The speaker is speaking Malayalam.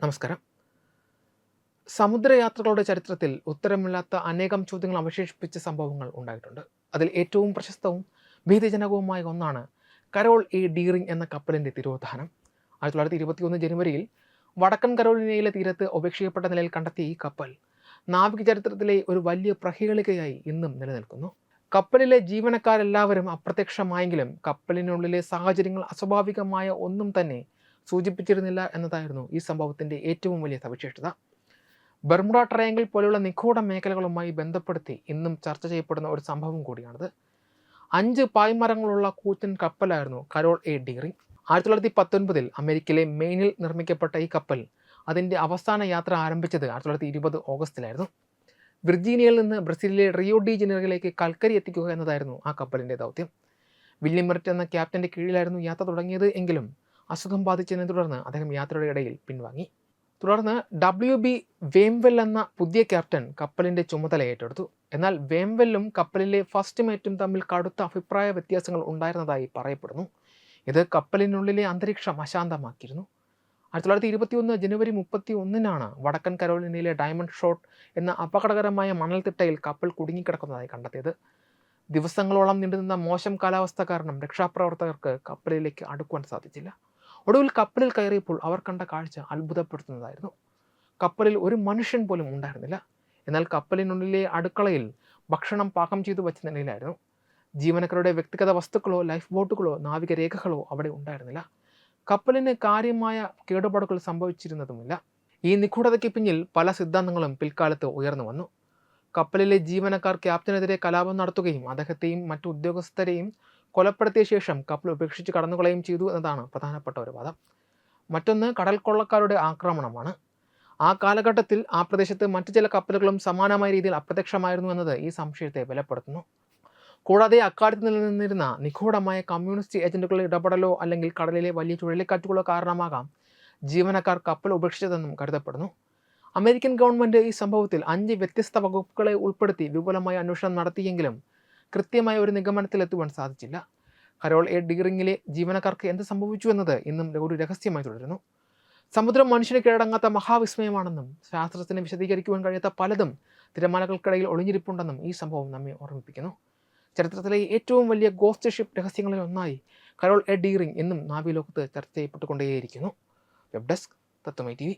നമസ്കാരം. സമുദ്രയാത്രകളുടെ ചരിത്രത്തിൽ ഉത്തരമില്ലാത്ത അനേകം ചോദ്യങ്ങൾ അവശേഷിപ്പിച്ച സംഭവങ്ങൾ ഉണ്ടായിട്ടുണ്ട്. അതിൽ ഏറ്റവും പ്രശസ്തവും ഭീതിജനകവുമായ ഒന്നാണ് കരോൾ എ ഡീറിംഗ് എന്ന കപ്പലിൻ്റെ തിരോധാനം. 1921 ജനുവരിയിൽ വടക്കൻ കരോളിനയിലെ തീരത്ത് ഉപേക്ഷിക്കപ്പെട്ട നിലയിൽ കണ്ടെത്തിയ ഈ കപ്പൽ നാവിക ചരിത്രത്തിലെ ഒരു വലിയ പ്രഹേളികയായി ഇന്നും നിലനിൽക്കുന്നു. കപ്പലിലെ ജീവനക്കാരെല്ലാവരും അപ്രത്യക്ഷമായെങ്കിലും കപ്പലിനുള്ളിലെ സാഹചര്യങ്ങൾ അസ്വാഭാവികമായ ഒന്നും തന്നെ സൂചിപ്പിച്ചിരുന്നില്ല എന്നതായിരുന്നു ഈ സംഭവത്തിൻ്റെ ഏറ്റവും വലിയ സവിശേഷത. ബർമുഡ ട്രയാങ്കിൾ പോലെയുള്ള നിഗൂഢ മേഖലകളുമായി ബന്ധപ്പെടുത്തി ഇന്നും ചർച്ച ചെയ്യപ്പെടുന്ന ഒരു സംഭവം കൂടിയാണിത്. 5 പായ്മരങ്ങളുള്ള കൂറ്റൻ കപ്പലായിരുന്നു കരോൾ എ ഡീറിംഗ്. 1919 അമേരിക്കയിലെ മെയിനിൽ നിർമ്മിക്കപ്പെട്ട ഈ കപ്പൽ അതിൻ്റെ അവസാന യാത്ര ആരംഭിച്ചത് 1920 ഓഗസ്റ്റിലായിരുന്നു. വിർജീനിയയിൽ നിന്ന് ബ്രസീലിലെ റിയോ ഡി ജനീറോയിലേക്ക് കൽക്കരി എത്തിക്കുക എന്നതായിരുന്നു ആ കപ്പലിൻ്റെ ദൗത്യം. വില്യം മെറിറ്റ് എന്ന ക്യാപ്റ്റൻ്റെ കീഴിലായിരുന്നു യാത്ര തുടങ്ങിയത് എങ്കിലും അസുഖം ബാധിച്ചതിനെ തുടർന്ന് അദ്ദേഹം യാത്രയുടെ ഇടയിൽ പിൻവാങ്ങി. തുടർന്ന് WB വേംവെൽ എന്ന പുതിയ ക്യാപ്റ്റൻ കപ്പലിൻ്റെ ചുമതല ഏറ്റെടുത്തു. എന്നാൽ വേംവെല്ലും കപ്പലിലെ ഫസ്റ്റ് മേറ്റും തമ്മിൽ കടുത്ത അഭിപ്രായ വ്യത്യാസങ്ങൾ ഉണ്ടായിരുന്നതായി പറയപ്പെടുന്നു. ഇത് കപ്പലിനുള്ളിലെ അന്തരീക്ഷം അശാന്തമാക്കിയിരുന്നു. 1921 ജനുവരി 31 വടക്കൻ കരോലിനയിലെ ഡയമണ്ട് ഷോട്ട് എന്ന അപകടകരമായ മണൽത്തിട്ടയിൽ കപ്പൽ കുടുങ്ങിക്കിടക്കുന്നതായി കണ്ടെത്തിയത്. ദിവസങ്ങളോളം നീണ്ടുനിന്ന മോശം കാലാവസ്ഥ കാരണം രക്ഷാപ്രവർത്തകർക്ക് കപ്പലിലേക്ക് അടുക്കുവാൻ സാധിച്ചില്ല. ഒടുവിൽ കപ്പലിൽ കയറിയപ്പോൾ അവർ കണ്ട കാഴ്ച അത്ഭുതപ്പെടുത്തുന്നതായിരുന്നു. കപ്പലിൽ ഒരു മനുഷ്യൻ പോലും ഉണ്ടായിരുന്നില്ല. എന്നാൽ കപ്പലിനുള്ളിലെ അടുക്കളയിൽ ഭക്ഷണം പാകം ചെയ്തു വച്ച നിലയിലായിരുന്നു. ജീവനക്കാരുടെ വ്യക്തിഗത വസ്തുക്കളോ ലൈഫ് ബോട്ടുകളോ നാവിക രേഖകളോ അവിടെ ഉണ്ടായിരുന്നില്ല. കപ്പലിന് കാര്യമായ കേടുപാടുകൾ സംഭവിച്ചിരുന്നതുമില്ല. ഈ നിഗൂഢതയ്ക്ക് പിന്നിൽ പല സിദ്ധാന്തങ്ങളും പിൽക്കാലത്ത് ഉയർന്നു വന്നു. കപ്പലിലെ ജീവനക്കാർ ക്യാപ്റ്റനെതിരെ കലാപം നടത്തുകയും അദ്ദേഹത്തെയും മറ്റു ഉദ്യോഗസ്ഥരെയും കൊലപ്പെടുത്തിയ ശേഷം കപ്പൽ ഉപേക്ഷിച്ച് കടന്നുകളയും ചെയ്തു എന്നതാണ് പ്രധാനപ്പെട്ട ഒരു വാദം. മറ്റൊന്ന് കടൽ കൊള്ളക്കാരുടെ ആക്രമണമാണ്. ആ കാലഘട്ടത്തിൽ ആ പ്രദേശത്ത് മറ്റു ചില കപ്പലുകളും സമാനമായ രീതിയിൽ അപ്രത്യക്ഷമായിരുന്നു എന്നത് ഈ സംശയത്തെ ബലപ്പെടുത്തുന്നു. കൂടാതെ അക്കാലത്ത് നിലനിന്നിരുന്ന നിഗൂഢമായ കമ്മ്യൂണിസ്റ്റ് ഏജന്റുകളുടെ ഇടപെടലോ അല്ലെങ്കിൽ കടലിലെ വലിയ ചുഴലിക്കാറ്റുകളോ കാരണമാകാം ജീവനക്കാർ കപ്പൽ ഉപേക്ഷിച്ചതെന്നും കരുതപ്പെടുന്നു. അമേരിക്കൻ ഗവൺമെൻറ് ഈ സംഭവത്തിൽ 5 വ്യത്യസ്ത വകുപ്പുകളെ ഉൾപ്പെടുത്തി വിപുലമായ അന്വേഷണം നടത്തിയെങ്കിലും കൃത്യമായ ഒരു നിഗമനത്തിലെത്തുവാൻ സാധിച്ചില്ല. കരോൾ എ ഡീറിംഗിലെ ജീവനക്കാർക്ക് എന്ത് സംഭവിച്ചു എന്നത് ഇന്നും ഒരു രഹസ്യമായി തുടരുന്നു. സമുദ്രം മനുഷ്യന് കീഴടങ്ങാത്ത മഹാവിസ്മയമാണെന്നും ശാസ്ത്രത്തിന് വിശദീകരിക്കുവാൻ കഴിയാത്ത പലതും തിരമാലകൾക്കിടയിൽ ഒളിഞ്ഞിരിപ്പുണ്ടെന്നും ഈ സംഭവം നമ്മെ ഓർമ്മിപ്പിക്കുന്നു. ചരിത്രത്തിലെ ഏറ്റവും വലിയ ഗോസ്റ്റ് ഷിപ്പ് രഹസ്യങ്ങളിൽ ഒന്നായി കരോൾ എ ഡീറിംഗ് ഇന്നും നാവിക ലോകത്ത് ചർച്ച ചെയ്യപ്പെട്ടുകൊണ്ടേയിരിക്കുന്നു. വെബ് ഡെസ്ക് തത്വമൈ TV.